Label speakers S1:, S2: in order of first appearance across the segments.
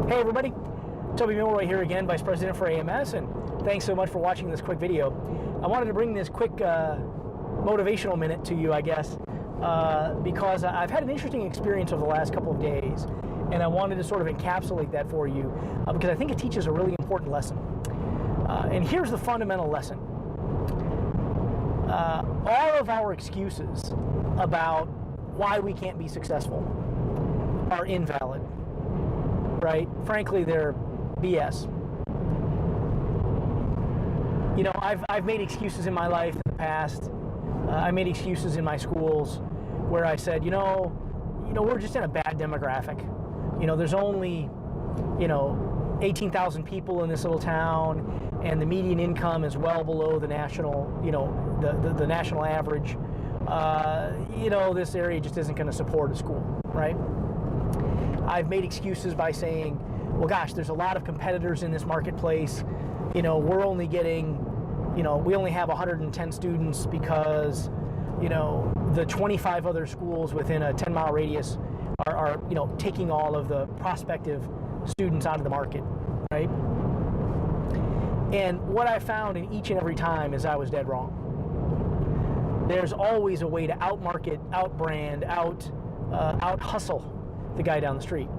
S1: Hey everybody, Toby Milroy here again, Vice President for AMS, and thanks so much for watching this quick video. I wanted to bring this quick motivational minute to you, I guess, because I've had an interesting experience over the last couple of days, and I wanted to sort of encapsulate that for you, because I think it teaches a really important lesson. And here's the fundamental lesson. All of our excuses about why we can't be successful are invalid, right? Frankly, they're BS. You know, I've made excuses in my life in the past. I made excuses in my schools where I said, you know, we're just in a bad demographic. You know, there's only, 18,000 people in this little town, and the median income is well below the national, the national average. This area just isn't going to support a school, right? I've made excuses by saying, well, gosh, there's a lot of competitors in this marketplace. We're only getting, we only have 110 students because, the 25 other schools within a 10-mile radius are taking all of the prospective students out of the market, right? And what I found in each and every time is I was dead wrong. There's always a way to outmarket, outbrand, out-hustle the guy down the street.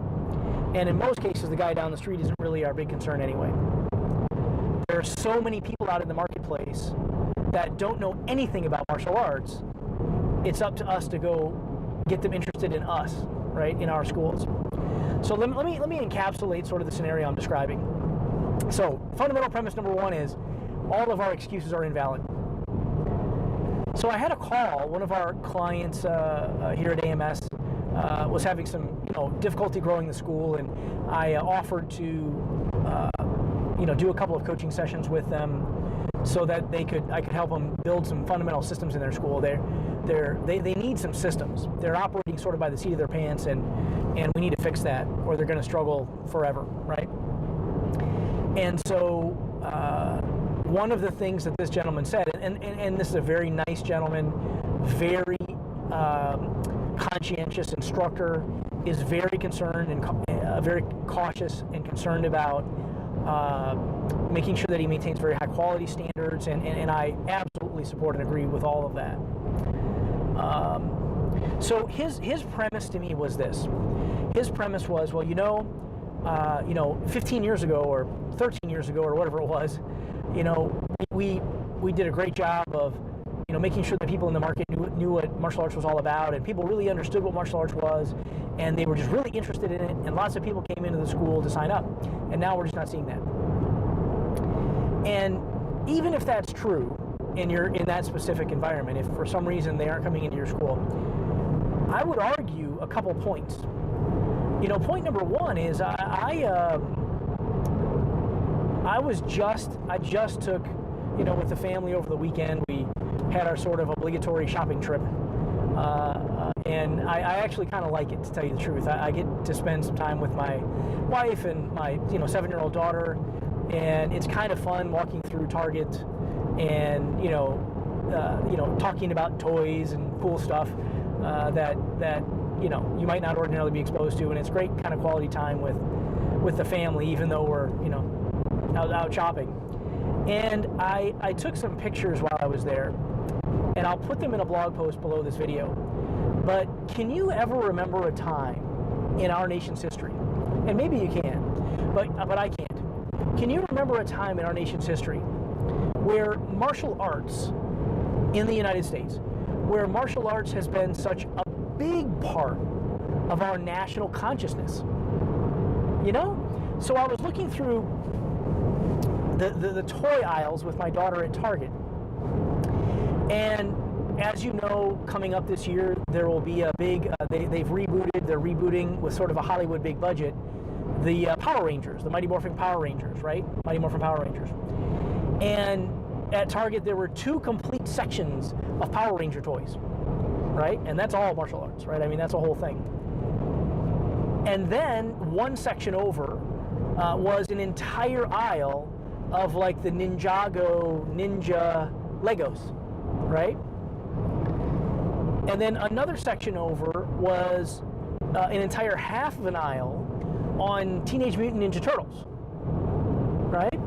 S1: And in most cases, the guy down the street isn't really our big concern anyway. There are so many people out in the marketplace that don't know anything about martial arts. It's up to us to go get them interested in us, right, in our schools. So let me encapsulate sort of the scenario I'm describing. So fundamental premise number one is all of our excuses are invalid. So I had a call. One of our clients here at AMS was having some difficulty growing the school, and I offered to do a couple of coaching sessions with them so that I could help them build some fundamental systems in their school. They need some systems. They're operating sort of by the seat of their pants, and we need to fix that, or they're going to struggle forever, right? And so one of the things that this gentleman said, and this is a very nice gentleman, very conscientious instructor, is very concerned and very cautious and concerned about making sure that he maintains very high quality standards, and I absolutely support and agree with all of that. So his premise to me was this. His premise was, well, 15 years ago or 13 years ago or whatever it was, we did a great job of making sure that people in the market knew what martial arts was all about, and people really understood what martial arts was, and they were just really interested in it, and lots of people came into the school to sign up, and now we're just not seeing that. And even if that's true, and you're in that specific environment, if for some reason they aren't coming into your school, I would argue a couple points. Point number one is I just took, with the family over the weekend, we had our sort of obligatory shopping trip. And I actually kind of like it, to tell you the truth. I get to spend some time with my wife and my 7-year-old daughter, and it's kind of fun walking through Target and talking about toys and cool stuff that you might not ordinarily be exposed to, and it's great kind of quality time with the family, even though we're out shopping. And I took some pictures while I was there, and I'll put them in a blog post below this video. But can you ever remember a time in our nation's history, and maybe you can, but I can't. Can you remember a time in our nation's history where martial arts in the United States, where martial arts has been such a big part of our national consciousness? So I was looking through the toy aisles with my daughter at Target, and as you know, coming up this year, there will be a big, they're rebooting with sort of a Hollywood big budget, the Power Rangers, the Mighty Morphin Power Rangers, right? Mighty Morphin Power Rangers. And at Target, there were 2 complete sections of Power Ranger toys, right? And that's all martial arts, right? I mean, that's a whole thing. And then one section over was an entire aisle of like the Ninjago Ninja Legos, right? And then another section over was an entire half of an aisle on Teenage Mutant Ninja Turtles, right?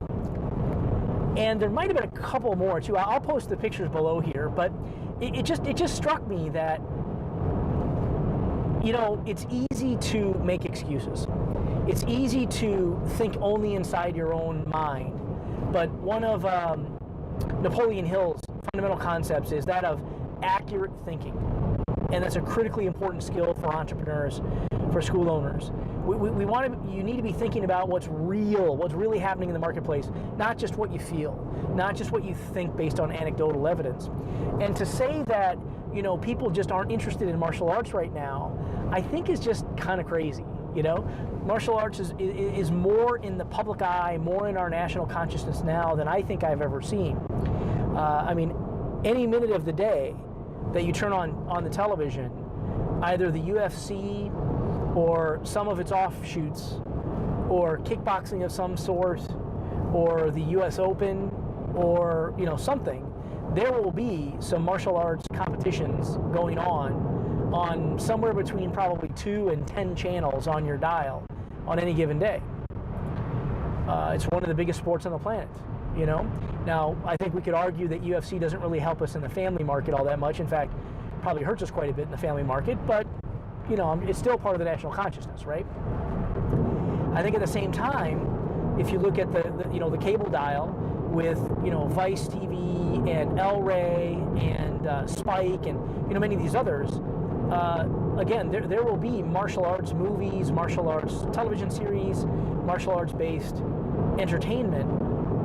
S1: And there might have been a couple more too. I'll post the pictures below here, but it just struck me that, you know, it's easy to make excuses. It's easy to think only inside your own mind. But one of Napoleon Hill's fundamental concepts is that of accurate thinking. And that's a critically important skill for entrepreneurs, for school owners. You need to be thinking about what's real, what's really happening in the marketplace, not just what you feel, not just what you think based on anecdotal evidence. And to say that, you know, people just aren't interested in martial arts right now, I think is just kind of crazy. You know, martial arts is more in the public eye, more in our national consciousness now than I think I've ever seen. I mean, any minute of the day that you turn on the television, either the UFC or some of its offshoots, or kickboxing of some sort, or the US Open, or, you know, something, there will be some martial arts competitions going on somewhere between probably 2 and 10 channels on your dial on any given day. It's one of the biggest sports on the planet, you know? Now, I think we could argue that UFC doesn't really help us in the family market all that much. In fact, probably hurts us quite a bit in the family market, but, you know, it's still part of the national consciousness, right? I think at the same time, if you look at the cable dial with, you know, Vice TV and El Rey and Spike and, you know, many of these others, again, there will be martial arts movies, martial arts television series, martial arts based entertainment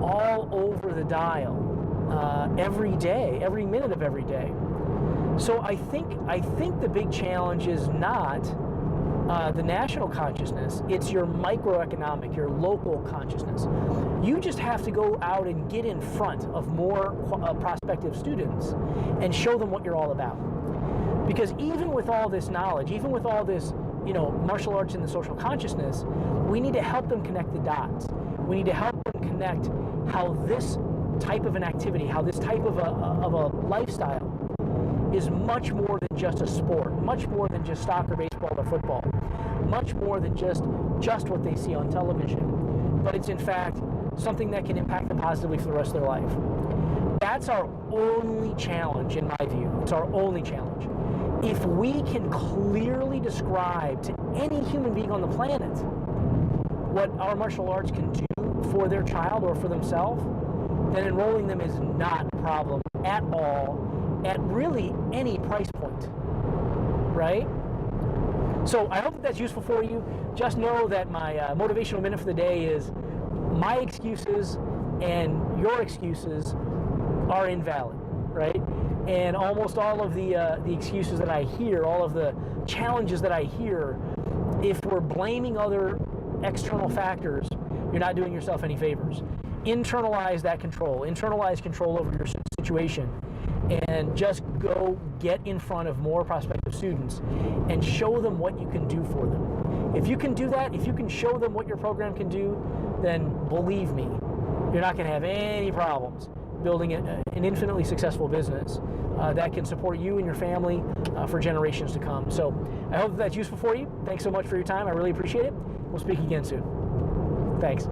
S1: all over the dial every day, every minute of every day. So I think the big challenge is not the national consciousness, it's your microeconomic, your local consciousness. You just have to go out and get in front of more prospective students and show them what you're all about. Because even with all this knowledge, even with all this, you know, martial arts in the social consciousness, we need to help them connect the dots. We need to help them connect how this type of an activity, how this type of a lifestyle is much more than just a sport, much more than just soccer, baseball, or football, much more than just what they see on television. But it's in fact something that can impact them positively for the rest of their life. That's our only challenge, in my view. It's our only challenge. If we can clearly describe to any human being on the planet what our martial arts can do for their child or for themselves, then enrolling them is not a problem at all, at really any price point, right? So I hope that that's useful for you. Just know that my motivational minute for the day is my excuses and your excuses are invalid, right? And almost all of the excuses that I hear, all of the challenges that I hear, if we're blaming other external factors, you're not doing yourself any favors. Internalize that control. Internalize control over your situation. And just go get in front of more prospective students and show them what you can do for them. If you can do that, if you can show them what your program can do, then believe me, you're not going to have any problems building an infinitely successful business that can support you and your family for generations to come. So I hope that's useful for you. Thanks so much for your time. I really appreciate it. We'll speak again soon. Thanks.